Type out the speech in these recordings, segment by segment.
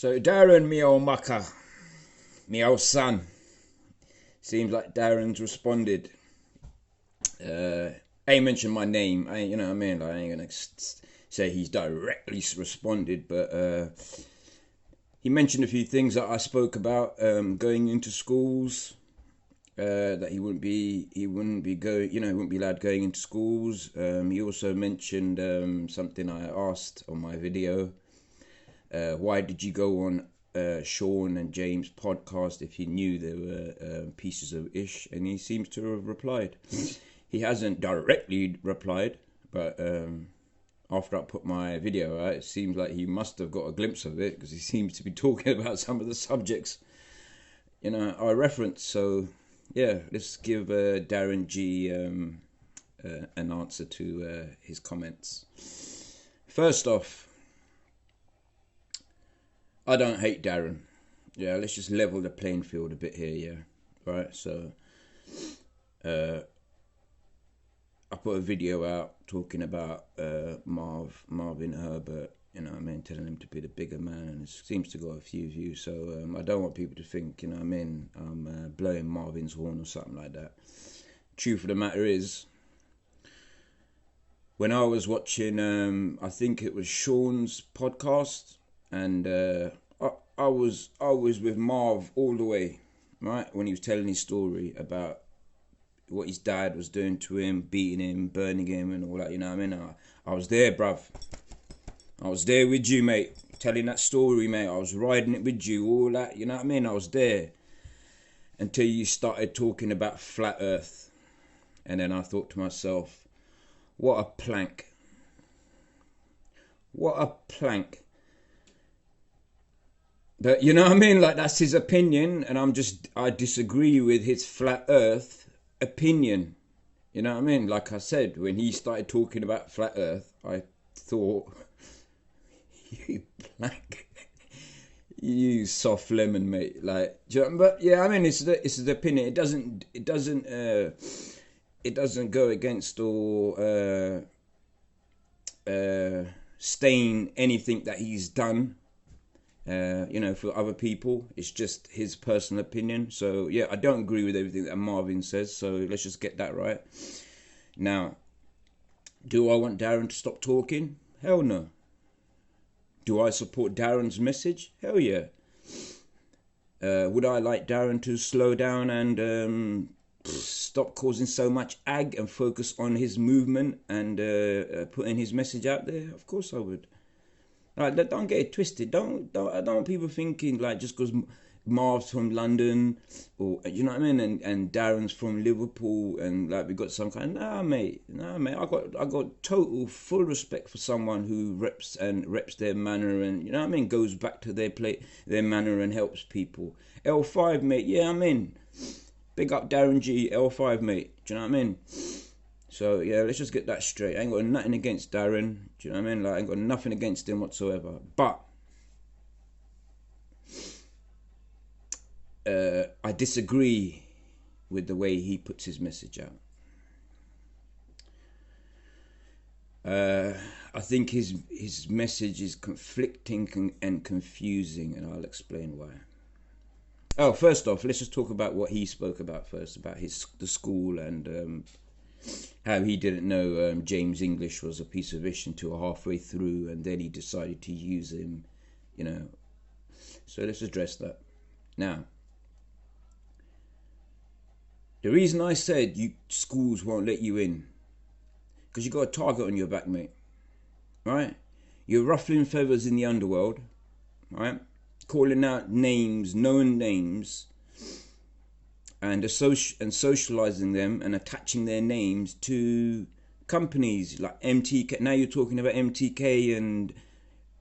So Darren, me old mucker, me old son. Seems like Darren's responded. Ain't mentioned my name. I ain't, you know what I mean? Like, I ain't gonna say he's directly responded, but he mentioned a few things that I spoke about going into schools. That he wouldn't be going, he wouldn't be allowed going into schools. He also mentioned something I asked on my video. Why did you go on Sean and James' podcast if you knew there were pieces of ish? And he seems to have replied. He hasn't directly replied, but after I put my video out, it seems like he must have got a glimpse of it, because he seems to be talking about some of the subjects, I reference. So yeah, let's give Darren Gee an answer to his comments. First off, I don't hate Darren. Yeah, let's just level the playing field a bit here, yeah. Right, so I put a video out talking about Marvin Herbert, telling him to be the bigger man, and it seems to got a few views. So I don't want people to think, I'm blowing Marvin's horn or something like that. Truth of the matter is, when I was watching, I think it was Sean's podcast, and I was with Marv all the way, right, when he was telling his story about what his dad was doing to him, beating him, burning him, and all that. I was there, bruv. I was there with you, mate, telling that story, mate. I was riding it with you, all that. I was there until you started talking about flat Earth, and then I thought to myself, what a plank! What a plank! But like, that's his opinion, and I disagree with his flat Earth opinion. Like I said, when he started talking about flat Earth, I thought, you plank, you soft lemon, mate. Like, but yeah, it's his opinion. It doesn't go against or stain anything that he's done. For other people. It's just his personal opinion. So yeah, I don't agree with everything that Marvin says, so let's just get that right. Now, do I want Darren to stop talking? Hell no. Do I support Darren's message? Hell yeah. Would I like Darren to slow down and stop causing so much ag and focus on his movement and putting his message out there? Of course I would. Right, don't get it twisted. I don't want people thinking, like, just because Marv's from London, or and Darren's from Liverpool, and like we got some kind. Nah, mate. I got total full respect for someone who reps their manner, and goes back to their manner and helps people. L5, mate. Yeah, I'm in. Big up Darren Gee, L5, mate. Do you know what I mean? So yeah, let's just get that straight. I ain't got nothing against Darren. Do you know what I mean? Like, I ain't got nothing against him whatsoever. But I disagree with the way he puts his message out. I think his message is conflicting and confusing, and I'll explain why. Oh, first off, let's just talk about what he spoke about first, about the school and how he didn't know James English was a piece of ish until halfway through, and then he decided to use him, So let's address that. Now, the reason I said schools won't let you in, because you got a target on your back, mate. Right? You're ruffling feathers in the underworld, right? Calling out names, known names, and socializing them and attaching their names to companies like MTK. Now you're talking about MTK, and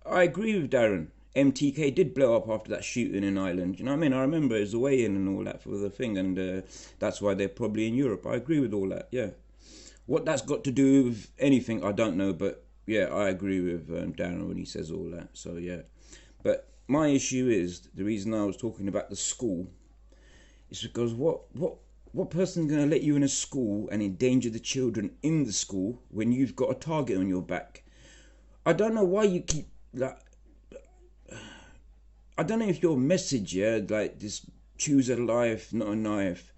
I agree with Darren. MTK did blow up after that shooting in Ireland. I remember it was a weigh-in and all that for the thing, and that's why they're probably in Europe. I agree with all that, yeah. What that's got to do with anything, I don't know, but yeah, I agree with Darren when he says all that, so yeah. But my issue is, the reason I was talking about the school, it's because what person's going to let you in a school and endanger the children in the school when you've got a target on your back? I don't know why you keep, like, I don't know if your message, yeah, like this choose a life, not a knife.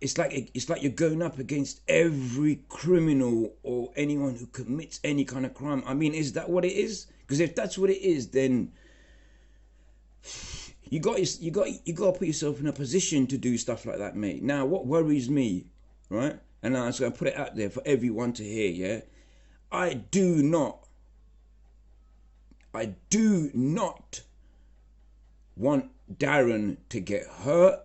It's like you're going up against every criminal or anyone who commits any kind of crime. I mean, is that what it is? Because if that's what it is, then you got to put yourself in a position to do stuff like that, mate. Now, what worries me, right? And I'm just gonna put it out there for everyone to hear. Yeah, I do not want Darren to get hurt,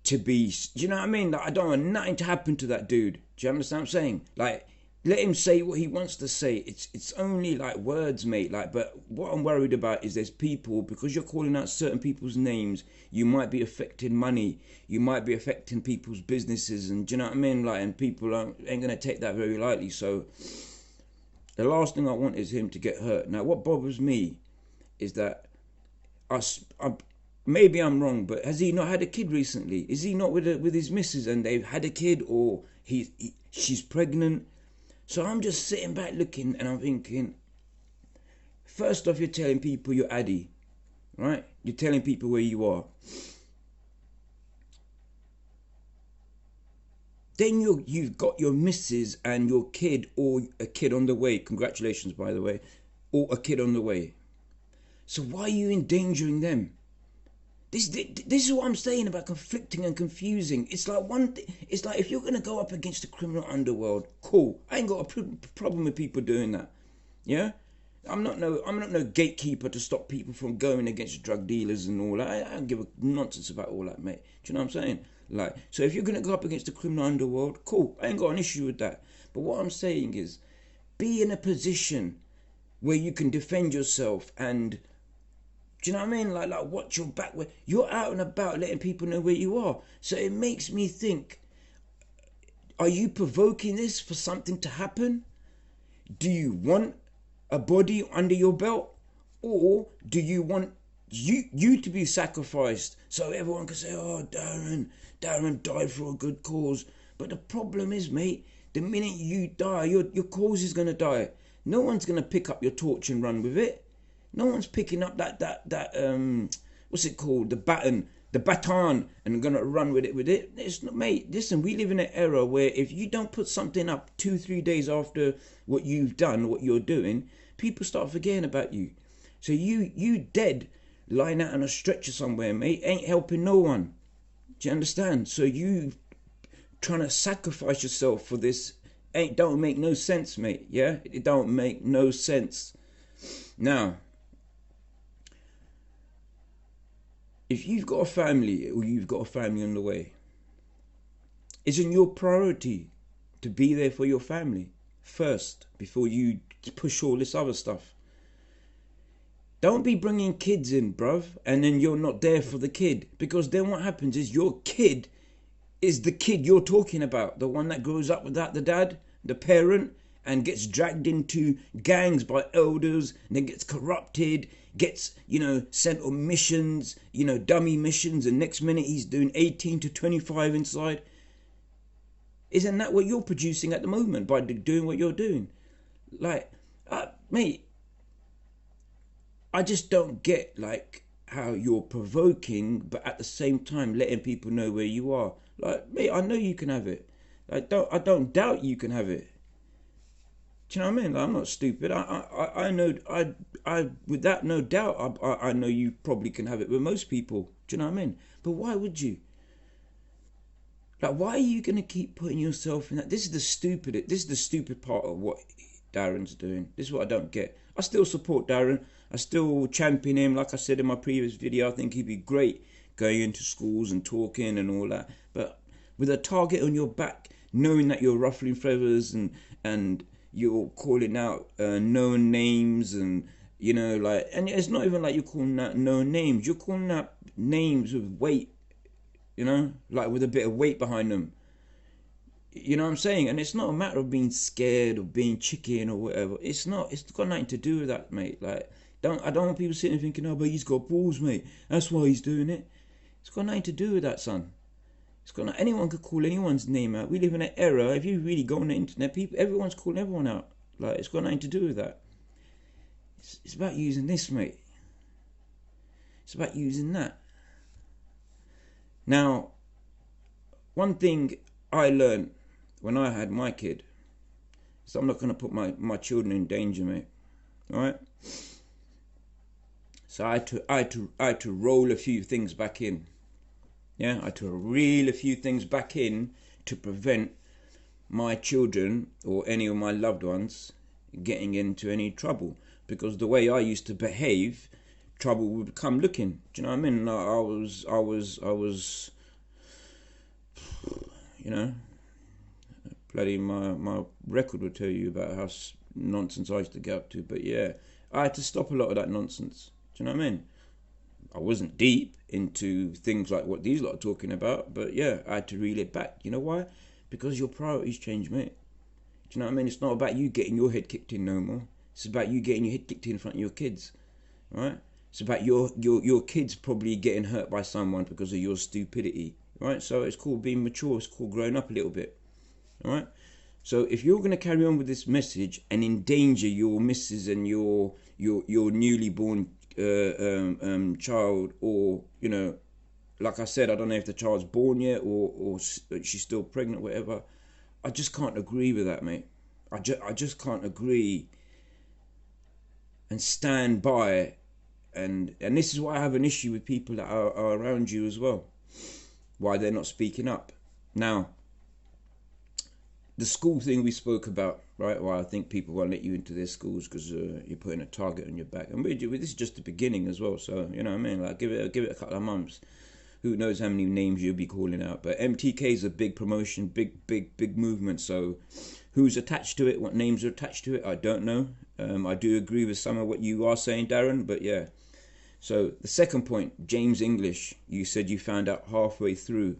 to be, do you know what I mean? Like, I don't want nothing to happen to that dude. Do you understand what I'm saying? Like, let him say what he wants to say. It's only like words, mate. Like, but what I'm worried about is there's people, because you're calling out certain people's names, you might be affecting money, you might be affecting people's businesses, and do you know what I mean? Like, and people ain't gonna take that very lightly. So the last thing I want is him to get hurt. Now, what bothers me is that maybe I'm wrong, but has he not had a kid recently? Is he not with his missus and they've had a kid, or she's pregnant? So I'm just sitting back looking and I'm thinking, first off, you're telling people you're Addy, right? You're telling people where you are. Then you've got your missus and your kid, or a kid on the way. Congratulations, by the way. Or a kid on the way. So why are you endangering them? This is what I'm saying about conflicting and confusing. It's like it's like if you're gonna go up against the criminal underworld, cool. I ain't got a problem with people doing that. Yeah, I'm not no gatekeeper to stop people from going against drug dealers and all that. I don't give a nonsense about all that, mate. Do you know what I'm saying? Like, so if you're gonna go up against the criminal underworld, cool. I ain't got an issue with that. But what I'm saying is, be in a position where you can defend yourself and. Do you know what I mean? Like watch your back. Where you're out and about, letting people know where you are. So it makes me think: are you provoking this for something to happen? Do you want a body under your belt, or do you want you to be sacrificed so everyone can say, "Oh, Darren died for a good cause"? But the problem is, mate, the minute you die, your cause is gonna die. No one's gonna pick up your torch and run with it. No one's picking up that what's it called, the baton, and gonna run with it. It's not, mate. Listen, we live in an era where if you don't put something up 2-3 days after what you've done, what you're doing, people start forgetting about you. So you dead, lying out on a stretcher somewhere, mate, ain't helping no one. Do you understand? So you trying to sacrifice yourself for this don't make no sense, mate. Yeah, it don't make no sense. Now, if you've got a family, or you've got a family on the way, isn't your priority to be there for your family first before you push all this other stuff? Don't be bringing kids in, bruv, and then you're not there for the kid, because then what happens is your kid is the kid you're talking about, the one that grows up without the dad, the parent, and gets dragged into gangs by elders, and then gets corrupted, gets, sent on missions, dummy missions, and next minute he's doing 18 to 25 inside. Isn't that what you're producing at the moment by doing what you're doing? Like, mate, I just don't get, like, how you're provoking, but at the same time letting people know where you are. Like, mate, I know you can have it. I don't doubt you can have it. Do you know what I mean? Like, I'm not stupid. I know. I without no doubt, I know you probably can have it with most people. Do you know what I mean? But why would you? Like, why are you gonna keep putting yourself in that? This is the stupid part of what Darren's doing. This is what I don't get. I still support Darren. I still champion him. Like I said in my previous video, I think he'd be great going into schools and talking and all that. But with a target on your back, knowing that you're ruffling feathers and you're calling out known names, and and it's not even like you're calling out known names. You're calling out names with weight, like with a bit of weight behind them. You know what I'm saying? And it's not a matter of being scared or being chicken or whatever. It's not. It's got nothing to do with that, mate. Like, I don't want people sitting there thinking, oh, but he's got balls, mate. That's why he's doing it. It's got nothing to do with that, son. Anyone could call anyone's name out. We live in an era, if you really go on the internet, everyone's calling everyone out. Like, it's got nothing to do with that. It's about using this, mate. It's about using that. Now, one thing I learned when I had my kid is I'm not going to put my children in danger, mate. All right? So I had to roll a few things back in. Yeah, I had to reel a few things back in to prevent my children or any of my loved ones getting into any trouble. Because the way I used to behave, trouble would come looking. Do you know what I mean? I was, you know, bloody my record will tell you about how nonsense I used to get up to. But yeah, I had to stop a lot of that nonsense. Do you know what I mean? I wasn't deep into things like what these lot are talking about, but yeah, I had to reel it back. You know why? Because your priorities change, mate. Do you know what I mean? It's not about you getting your head kicked in no more. It's about you getting your head kicked in front of your kids, right? It's about your kids probably getting hurt by someone because of your stupidity, right? So it's called being mature. It's called growing up a little bit, all right? So if you're going to carry on with this message and endanger your missus and your newly born child, or, you know, like I said, I don't know if the child's born yet or she's still pregnant, whatever. I just can't agree with that, mate. I just can't agree and stand by. And this is why I have an issue with people that are around you as well. Why they're not speaking up. Now, the school thing we spoke about, right? Well, I think people won't let you into their schools because you're putting a target on your back. And this is just the beginning as well. So, you know what I mean? Like, give it a couple of months. Who knows how many names you'll be calling out. But MTK is a big promotion, big movement. So who's attached to it, what names are attached to it, I don't know. I do agree with some of what you are saying, Darren. But yeah. So the second point, James English. You said you found out halfway through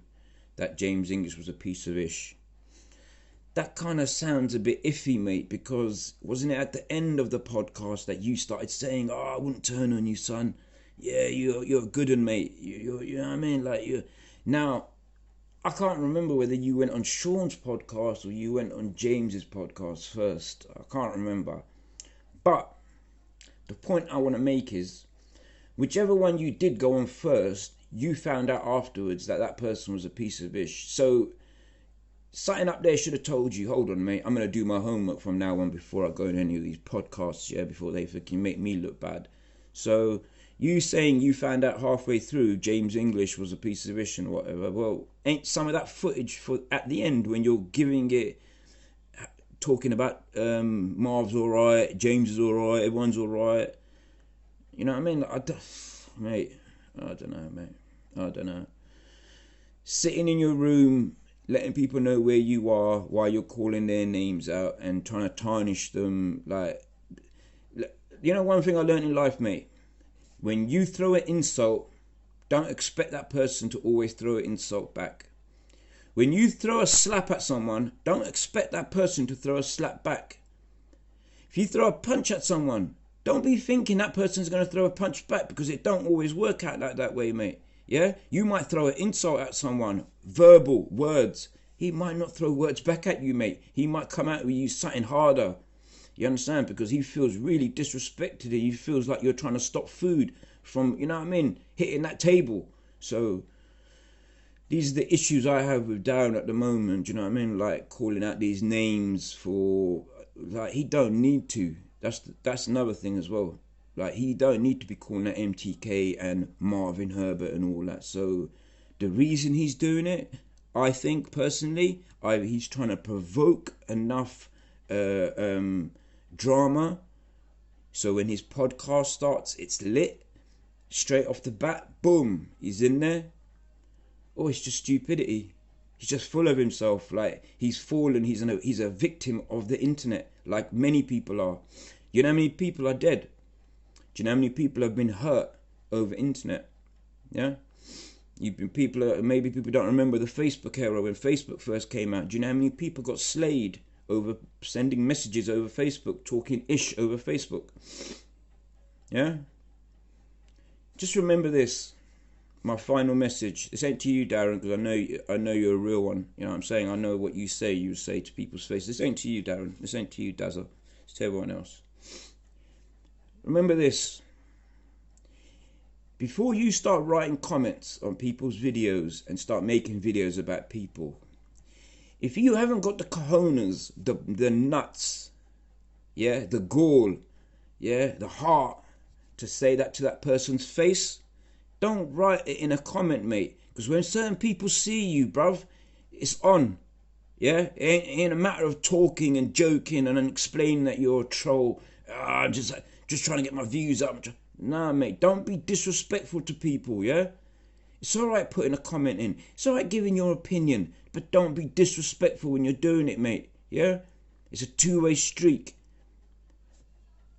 that James English was a piece of ish. That kind of sounds a bit iffy, mate, because wasn't it at the end of the podcast that you started saying, "Oh, I wouldn't turn on you, son. Yeah, you're a good one, mate. You know what I mean? Like you." Now, I can't remember whether you went on Sean's podcast or you went on James's podcast first. I can't remember. But the point I want to make is, whichever one you did go on first, you found out afterwards that that person was a piece of ish. So something up there should have told you, hold on, mate, I'm going to do my homework from now on before I go in any of these podcasts, yeah, before they fucking make me look bad. So you saying you found out halfway through James English was a piece of ish and whatever, well, ain't some of that footage for at the end when you're giving it, talking about Marv's alright, James is alright, everyone's alright, you know what I mean? I don't know, mate. I don't know. Sitting in your room, letting people know where you are while you're calling their names out and trying to tarnish them. Like, you know, one thing I learned in life, mate, when you throw an insult, don't expect that person to always throw an insult back. When you throw a slap at someone, don't expect that person to throw a slap back. If you throw a punch at someone, don't be thinking that person's going to throw a punch back, because it don't always work out like that way, mate. Yeah, you might throw an insult at someone, verbal words. He might not throw words back at you, mate. He might come out with you something harder. You understand? Because he feels really disrespected and he feels like you're trying to stop food from, you know what I mean, hitting that table. So these are the issues I have with Darren at the moment. You know what I mean? Like calling out these names for, like, he don't need to. That's another thing as well. Like, he don't need to be calling out MTK and Marvin Herbert and all that. So the reason he's doing it, I think personally, he's trying to provoke enough drama. So when his podcast starts, it's lit. Straight off the bat, boom, he's in there. Oh, it's just stupidity. He's just full of himself. Like, he's fallen. He's a victim of the internet, like many people are. You know how many people are dead? Do you know how many people have been hurt over internet? Yeah? Maybe people don't remember the Facebook era when Facebook first came out. Do you know how many people got slayed over sending messages over Facebook, talking ish over Facebook? Yeah? Just remember this. My final message. This ain't to you, Darren, because I know you're a real one. You know what I'm saying? I know what you say to people's faces. This ain't to you, Darren. This ain't to you, Dazzle. It's to everyone else. remember this. Before you start writing comments on people's videos and start making videos about people, if you haven't got the cojones, the nuts, yeah, the gall, yeah, the heart to say that to that person's face, don't write it in a comment, mate. Because when certain people see you, bruv, it's on. Yeah, it ain't a matter of talking and joking and explaining that you're a troll. Just trying to get my views up. Nah, mate, don't be disrespectful to people, yeah? It's alright putting a comment in. It's alright giving your opinion. But don't be disrespectful when you're doing it, mate, yeah? It's a two-way streak.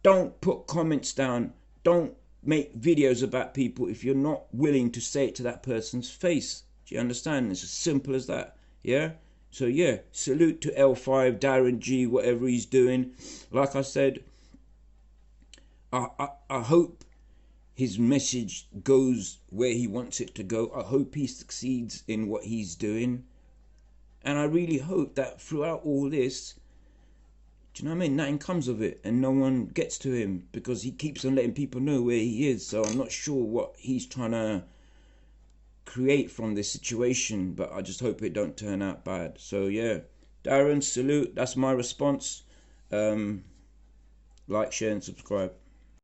Don't put comments down. Don't make videos about people if you're not willing to say it to that person's face. Do you understand? It's as simple as that, yeah? So yeah, salute to L5, Darren Gee, whatever he's doing. Like I said, I hope his message goes where he wants it to go. I hope he succeeds in what he's doing. And I really hope that throughout all this, do you know what I mean, nothing comes of it and no one gets to him, because he keeps on letting people know where he is. So I'm not sure what he's trying to create from this situation, but I just hope it don't turn out bad. So yeah, Darren, salute. That's my response. Like, share and subscribe.